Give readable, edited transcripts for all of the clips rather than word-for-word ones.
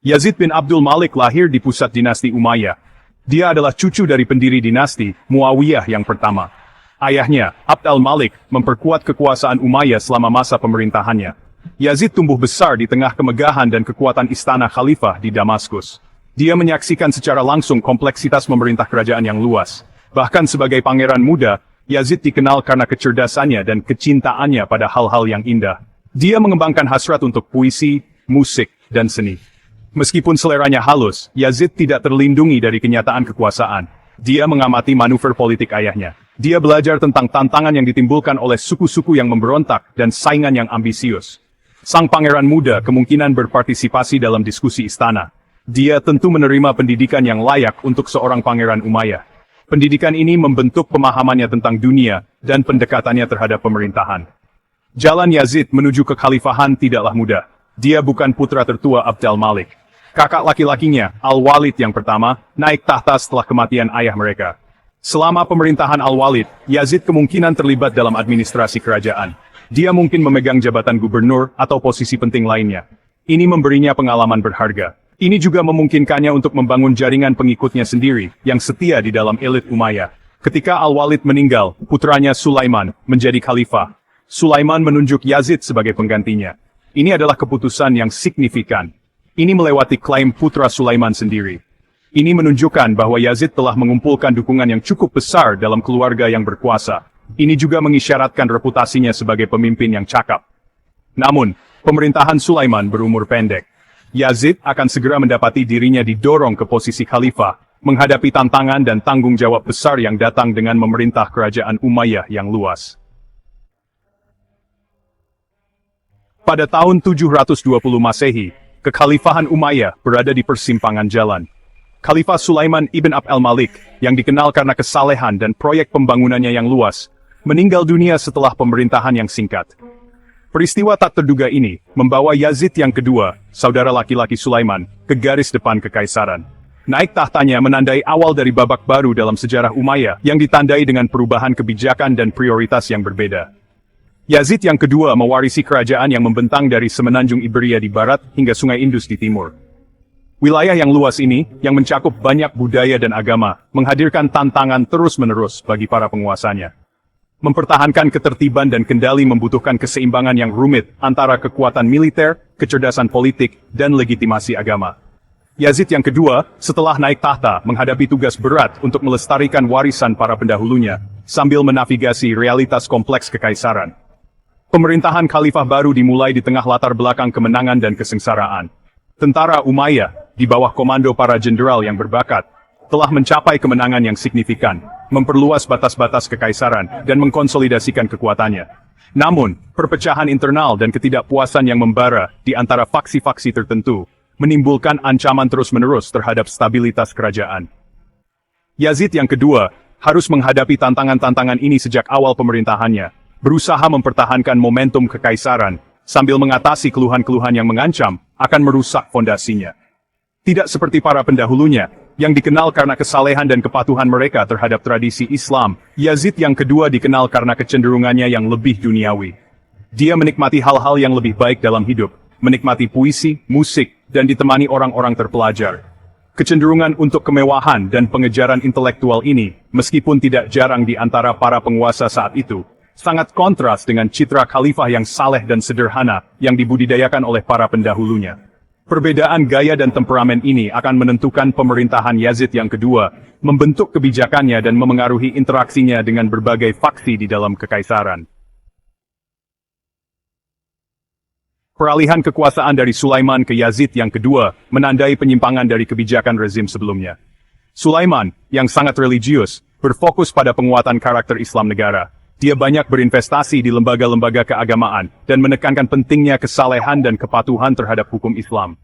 Yazid bin Abdul Malik lahir di pusat dinasti Umayyah. Dia adalah cucu dari pendiri dinasti Muawiyah yang pertama. Ayahnya, Abd al-Malik, memperkuat kekuasaan Umayyah selama masa pemerintahannya. Yazid tumbuh besar di tengah kemegahan dan kekuatan istana khalifah di Damaskus. Dia menyaksikan secara langsung kompleksitas memerintah kerajaan yang luas. Bahkan sebagai pangeran muda, Yazid dikenal karena kecerdasannya dan kecintaannya pada hal-hal yang indah. Dia mengembangkan hasrat untuk puisi, musik, dan seni. Meskipun seleranya halus, Yazid tidak terlindungi dari kenyataan kekuasaan. Dia mengamati manuver politik ayahnya. Dia belajar tentang tantangan yang ditimbulkan oleh suku-suku yang memberontak dan saingan yang ambisius. Sang pangeran muda kemungkinan berpartisipasi dalam diskusi istana. Dia tentu menerima pendidikan yang layak untuk seorang pangeran Umayyah. Pendidikan ini membentuk pemahamannya tentang dunia dan pendekatannya terhadap pemerintahan. Jalan Yazid menuju kekhalifahan tidaklah mudah. Dia bukan putra tertua Abd al-Malik. Kakak laki-lakinya, Al-Walid yang pertama, naik tahta setelah kematian ayah mereka. Selama pemerintahan Al-Walid, Yazid kemungkinan terlibat dalam administrasi kerajaan. Dia mungkin memegang jabatan gubernur atau posisi penting lainnya. Ini memberinya pengalaman berharga. Ini juga memungkinkannya untuk membangun jaringan pengikutnya sendiri, yang setia di dalam elit Umayyah. Ketika Al-Walid meninggal, putranya Sulaiman menjadi khalifah. Sulaiman menunjuk Yazid sebagai penggantinya. Ini adalah keputusan yang signifikan. Ini melewati klaim putra Sulaiman sendiri. Ini menunjukkan bahwa Yazid telah mengumpulkan dukungan yang cukup besar dalam keluarga yang berkuasa. Ini juga mengisyaratkan reputasinya sebagai pemimpin yang cakap. Namun, pemerintahan Sulaiman berumur pendek. Yazid akan segera mendapati dirinya didorong ke posisi khalifah, menghadapi tantangan dan tanggung jawab besar yang datang dengan memerintah kerajaan Umayyah yang luas. Pada tahun 720 Masehi, kekhalifahan Umayyah berada di persimpangan jalan. Khalifah Sulaiman ibn Abd al-Malik, yang dikenal karena kesalehan dan proyek pembangunannya yang luas, meninggal dunia setelah pemerintahan yang singkat. Peristiwa tak terduga ini membawa Yazid yang kedua, saudara laki-laki Sulaiman, ke garis depan kekaisaran. Naik tahtanya menandai awal dari babak baru dalam sejarah Umayyah yang ditandai dengan perubahan kebijakan dan prioritas yang berbeda. Yazid yang kedua mewarisi kerajaan yang membentang dari semenanjung Iberia di barat hingga sungai Indus di timur. Wilayah yang luas ini, yang mencakup banyak budaya dan agama, menghadirkan tantangan terus-menerus bagi para penguasanya. Mempertahankan ketertiban dan kendali membutuhkan keseimbangan yang rumit antara kekuatan militer, kecerdasan politik, dan legitimasi agama. Yazid yang kedua, setelah naik tahta, menghadapi tugas berat untuk melestarikan warisan para pendahulunya, sambil menavigasi realitas kompleks kekaisaran. Pemerintahan khalifah baru dimulai di tengah latar belakang kemenangan dan kesengsaraan. Tentara Umayyah, di bawah komando para jenderal yang berbakat, telah mencapai kemenangan yang signifikan, memperluas batas-batas kekaisaran, dan mengkonsolidasikan kekuatannya. Namun, perpecahan internal dan ketidakpuasan yang membara di antara faksi-faksi tertentu, menimbulkan ancaman terus-menerus terhadap stabilitas kerajaan. Yazid yang kedua, harus menghadapi tantangan-tantangan ini sejak awal pemerintahannya, berusaha mempertahankan momentum kekaisaran, sambil mengatasi keluhan-keluhan yang mengancam akan merusak fondasinya. Tidak seperti para pendahulunya, yang dikenal karena kesalehan dan kepatuhan mereka terhadap tradisi Islam, Yazid yang kedua dikenal karena kecenderungannya yang lebih duniawi. Dia menikmati hal-hal yang lebih baik dalam hidup, menikmati puisi, musik, dan ditemani orang-orang terpelajar. Kecenderungan untuk kemewahan dan pengejaran intelektual ini, meskipun tidak jarang di antara para penguasa saat itu, sangat kontras dengan citra khalifah yang saleh dan sederhana yang dibudidayakan oleh para pendahulunya. Perbedaan gaya dan temperamen ini akan menentukan pemerintahan Yazid yang kedua, membentuk kebijakannya dan memengaruhi interaksinya dengan berbagai faksi di dalam kekaisaran. Peralihan kekuasaan dari Sulaiman ke Yazid yang kedua menandai penyimpangan dari kebijakan rezim sebelumnya. Sulaiman, yang sangat religius, berfokus pada penguatan karakter Islam negara. Dia banyak berinvestasi di lembaga-lembaga keagamaan dan menekankan pentingnya kesalehan dan kepatuhan terhadap hukum Islam.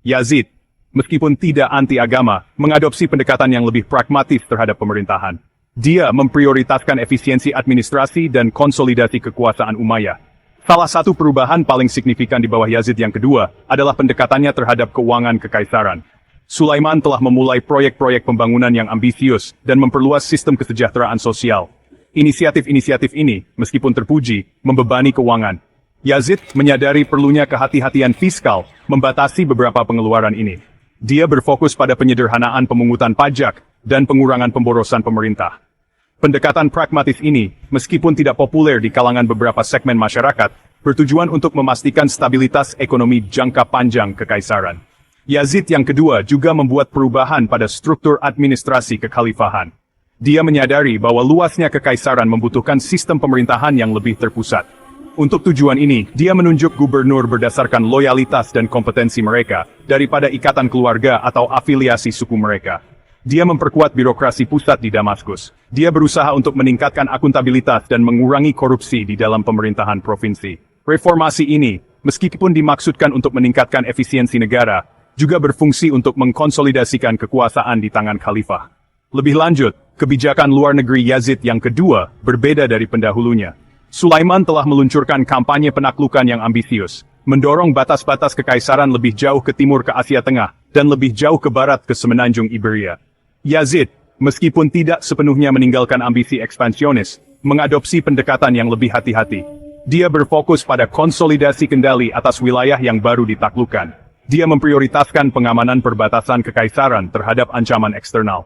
Yazid, meskipun tidak anti-agama, mengadopsi pendekatan yang lebih pragmatis terhadap pemerintahan. Dia memprioritaskan efisiensi administrasi dan konsolidasi kekuasaan Umayyah. Salah satu perubahan paling signifikan di bawah Yazid yang kedua adalah pendekatannya terhadap keuangan kekaisaran. Sulaiman telah memulai proyek-proyek pembangunan yang ambisius dan memperluas sistem kesejahteraan sosial. Inisiatif-inisiatif ini, meskipun terpuji, membebani keuangan. Yazid menyadari perlunya kehati-hatian fiskal membatasi beberapa pengeluaran ini. Dia berfokus pada penyederhanaan pemungutan pajak dan pengurangan pemborosan pemerintah. Pendekatan pragmatis ini, meskipun tidak populer di kalangan beberapa segmen masyarakat, bertujuan untuk memastikan stabilitas ekonomi jangka panjang kekaisaran. Yazid yang kedua juga membuat perubahan pada struktur administrasi kekhalifahan. Dia menyadari bahwa luasnya kekaisaran membutuhkan sistem pemerintahan yang lebih terpusat. Untuk tujuan ini, dia menunjuk gubernur berdasarkan loyalitas dan kompetensi mereka, daripada ikatan keluarga atau afiliasi suku mereka. Dia memperkuat birokrasi pusat di Damaskus. Dia berusaha untuk meningkatkan akuntabilitas dan mengurangi korupsi di dalam pemerintahan provinsi. Reformasi ini, meskipun dimaksudkan untuk meningkatkan efisiensi negara, juga berfungsi untuk mengkonsolidasikan kekuasaan di tangan khalifah. Lebih lanjut, kebijakan luar negeri Yazid yang kedua berbeda dari pendahulunya. Sulaiman telah meluncurkan kampanye penaklukan yang ambisius, mendorong batas-batas kekaisaran lebih jauh ke timur ke Asia Tengah, dan lebih jauh ke barat ke semenanjung Iberia. Yazid, meskipun tidak sepenuhnya meninggalkan ambisi ekspansionis, mengadopsi pendekatan yang lebih hati-hati. Dia berfokus pada konsolidasi kendali atas wilayah yang baru ditaklukkan. Dia memprioritaskan pengamanan perbatasan kekaisaran terhadap ancaman eksternal.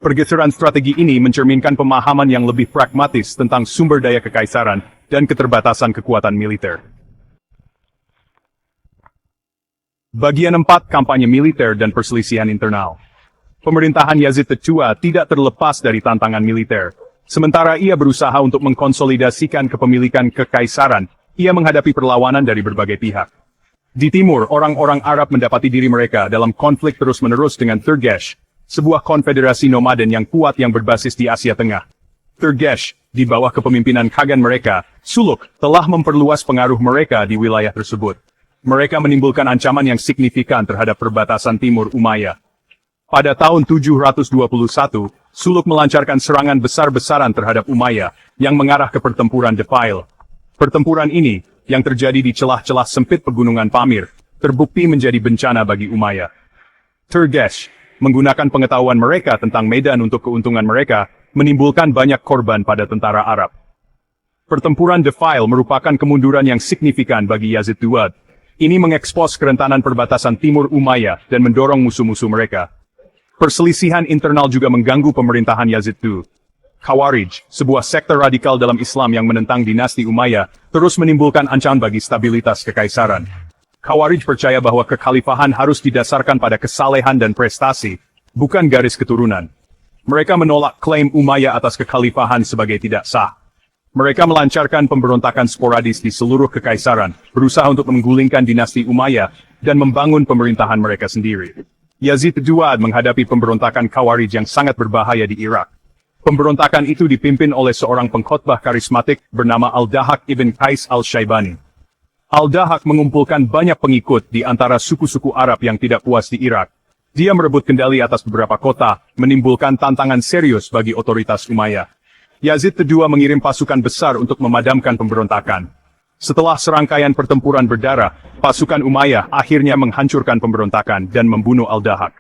Pergeseran strategi ini mencerminkan pemahaman yang lebih pragmatis tentang sumber daya kekaisaran dan keterbatasan kekuatan militer. Bagian 4, kampanye militer dan perselisihan internal. Pemerintahan Yazid II tidak terlepas dari tantangan militer. Sementara ia berusaha untuk mengkonsolidasikan kepemilikan kekaisaran, ia menghadapi perlawanan dari berbagai pihak. Di timur, orang-orang Arab mendapati diri mereka dalam konflik terus-menerus dengan Turgesh, sebuah konfederasi nomaden yang kuat yang berbasis di Asia Tengah. Turgesh, di bawah kepemimpinan Khagan mereka, Suluk, telah memperluas pengaruh mereka di wilayah tersebut. Mereka menimbulkan ancaman yang signifikan terhadap perbatasan timur Umayyah. Pada tahun 721, Suluk melancarkan serangan besar-besaran terhadap Umayyah, yang mengarah ke pertempuran Defail. Pertempuran ini, yang terjadi di celah-celah sempit pegunungan Pamir, terbukti menjadi bencana bagi Umayyah. Turgesh, menggunakan pengetahuan mereka tentang medan untuk keuntungan mereka, menimbulkan banyak korban pada tentara Arab. Pertempuran Defail merupakan kemunduran yang signifikan bagi Yazid II. Ini mengekspos kerentanan perbatasan timur Umayyah dan mendorong musuh-musuh mereka. Perselisihan internal juga mengganggu pemerintahan Yazid II. Khawarij, sebuah sekte radikal dalam Islam yang menentang dinasti Umayyah, terus menimbulkan ancaman bagi stabilitas kekaisaran. Khawarij percaya bahwa kekhalifahan harus didasarkan pada kesalehan dan prestasi, bukan garis keturunan. Mereka menolak klaim Umayyah atas kekhalifahan sebagai tidak sah. Mereka melancarkan pemberontakan sporadis di seluruh kekaisaran, berusaha untuk menggulingkan dinasti Umayyah, dan membangun pemerintahan mereka sendiri. Yazid II menghadapi pemberontakan Khawarij yang sangat berbahaya di Irak. Pemberontakan itu dipimpin oleh seorang pengkhotbah karismatik bernama Al-Dahhak ibn Qais al-Shaybani. Al-Dahhak mengumpulkan banyak pengikut di antara suku-suku Arab yang tidak puas di Irak. Dia merebut kendali atas beberapa kota, menimbulkan tantangan serius bagi otoritas Umayyah. Yazid II mengirim pasukan besar untuk memadamkan pemberontakan. Setelah serangkaian pertempuran berdarah, pasukan Umayyah akhirnya menghancurkan pemberontakan dan membunuh Al-Dahhak.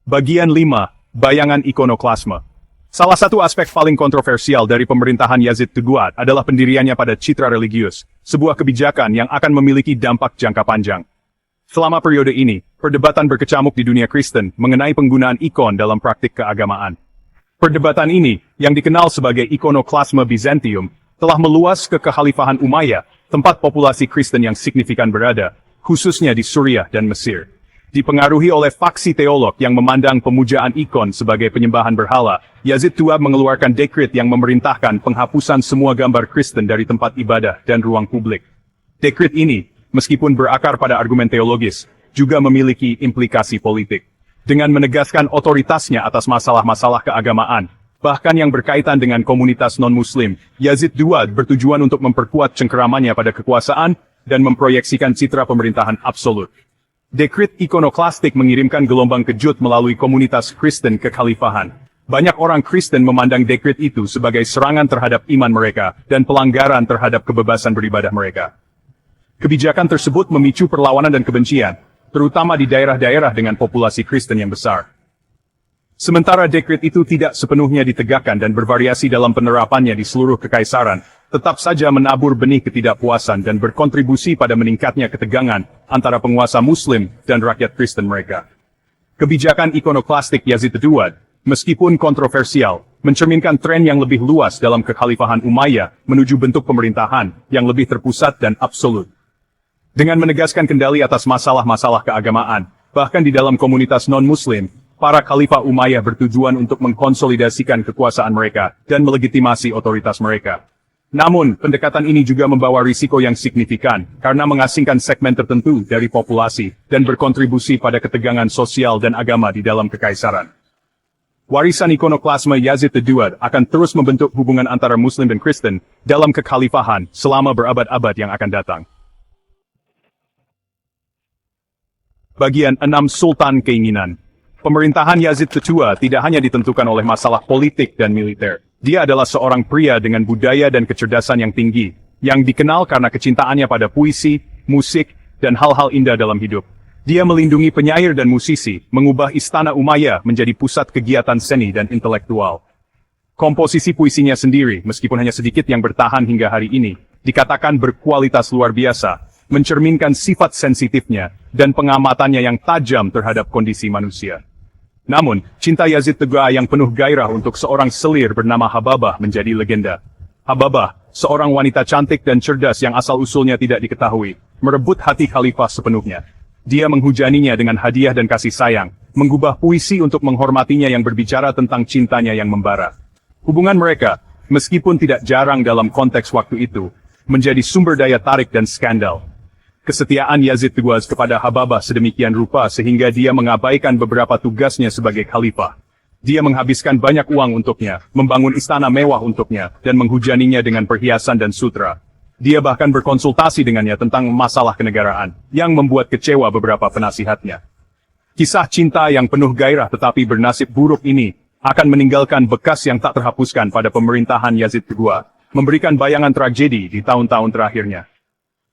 Bagian 5. Bayangan ikonoklasme. Salah satu aspek paling kontroversial dari pemerintahan Yazid II adalah pendiriannya pada citra religius, sebuah kebijakan yang akan memiliki dampak jangka panjang. Selama periode ini, perdebatan berkecamuk di dunia Kristen mengenai penggunaan ikon dalam praktik keagamaan. Perdebatan ini, yang dikenal sebagai ikonoklasme Bizantium, telah meluas ke kekhalifahan Umayyah, tempat populasi Kristen yang signifikan berada, khususnya di Suriah dan Mesir. Dipengaruhi oleh faksi teolog yang memandang pemujaan ikon sebagai penyembahan berhala, Yazid II mengeluarkan dekret yang memerintahkan penghapusan semua gambar Kristen dari tempat ibadah dan ruang publik. Dekret ini, meskipun berakar pada argumen teologis, juga memiliki implikasi politik. Dengan menegaskan otoritasnya atas masalah-masalah keagamaan, bahkan yang berkaitan dengan komunitas non-Muslim, Yazid II bertujuan untuk memperkuat cengkeramannya pada kekuasaan dan memproyeksikan citra pemerintahan absolut. Dekret ikonoklastik mengirimkan gelombang kejut melalui komunitas Kristen kekhalifahan. Banyak orang Kristen memandang dekret itu sebagai serangan terhadap iman mereka dan pelanggaran terhadap kebebasan beribadah mereka. Kebijakan tersebut memicu perlawanan dan kebencian, terutama di daerah-daerah dengan populasi Kristen yang besar. Sementara dekret itu tidak sepenuhnya ditegakkan dan bervariasi dalam penerapannya di seluruh kekaisaran, tetap saja menabur benih ketidakpuasan dan berkontribusi pada meningkatnya ketegangan antara penguasa Muslim dan rakyat Kristen mereka. Kebijakan ikonoklastik Yazid II, meskipun kontroversial, mencerminkan tren yang lebih luas dalam kekhalifahan Umayyah menuju bentuk pemerintahan yang lebih terpusat dan absolut. Dengan menegaskan kendali atas masalah-masalah keagamaan, bahkan di dalam komunitas non-Muslim, para khalifah Umayyah bertujuan untuk mengkonsolidasikan kekuasaan mereka dan melegitimasi otoritas mereka. Namun, pendekatan ini juga membawa risiko yang signifikan, karena mengasingkan segmen tertentu dari populasi, dan berkontribusi pada ketegangan sosial dan agama di dalam kekaisaran. Warisan ikonoklasme Yazid II akan terus membentuk hubungan antara Muslim dan Kristen dalam kekhalifahan selama berabad-abad yang akan datang. Bagian 6 Sultan Keinginan. Pemerintahan Yazid II tidak hanya ditentukan oleh masalah politik dan militer. Dia adalah seorang pria dengan budaya dan kecerdasan yang tinggi, yang dikenal karena kecintaannya pada puisi, musik, dan hal-hal indah dalam hidup. Dia melindungi penyair dan musisi, mengubah istana Umayyah menjadi pusat kegiatan seni dan intelektual. Komposisi puisinya sendiri, meskipun hanya sedikit yang bertahan hingga hari ini, dikatakan berkualitas luar biasa, mencerminkan sifat sensitifnya dan pengamatannya yang tajam terhadap kondisi manusia. Namun, cinta Yazid II yang penuh gairah untuk seorang selir bernama Hababah menjadi legenda. Hababah, seorang wanita cantik dan cerdas yang asal-usulnya tidak diketahui, merebut hati khalifah sepenuhnya. Dia menghujaninya dengan hadiah dan kasih sayang, menggubah puisi untuk menghormatinya yang berbicara tentang cintanya yang membara. Hubungan mereka, meskipun tidak jarang dalam konteks waktu itu, menjadi sumber daya tarik dan skandal. Kesetiaan Yazid II kepada Hababah sedemikian rupa sehingga dia mengabaikan beberapa tugasnya sebagai khalifah. Dia menghabiskan banyak uang untuknya, membangun istana mewah untuknya, dan menghujaninya dengan perhiasan dan sutra. Dia bahkan berkonsultasi dengannya tentang masalah kenegaraan, yang membuat kecewa beberapa penasihatnya. Kisah cinta yang penuh gairah tetapi bernasib buruk ini, akan meninggalkan bekas yang tak terhapuskan pada pemerintahan Yazid II, memberikan bayangan tragedi di tahun-tahun terakhirnya.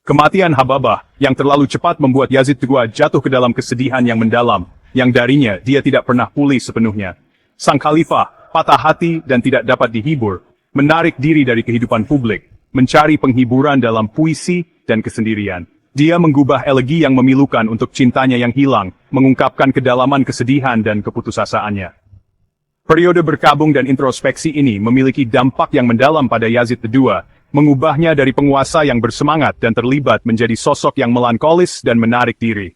Kematian Hababah yang terlalu cepat membuat Yazid II jatuh ke dalam kesedihan yang mendalam, yang darinya dia tidak pernah pulih sepenuhnya. Sang khalifah, patah hati dan tidak dapat dihibur, menarik diri dari kehidupan publik, mencari penghiburan dalam puisi dan kesendirian. Dia menggubah elegi yang memilukan untuk cintanya yang hilang, mengungkapkan kedalaman kesedihan dan keputusasaannya. Periode berkabung dan introspeksi ini memiliki dampak yang mendalam pada Yazid II, mengubahnya dari penguasa yang bersemangat dan terlibat menjadi sosok yang melankolis dan menarik diri.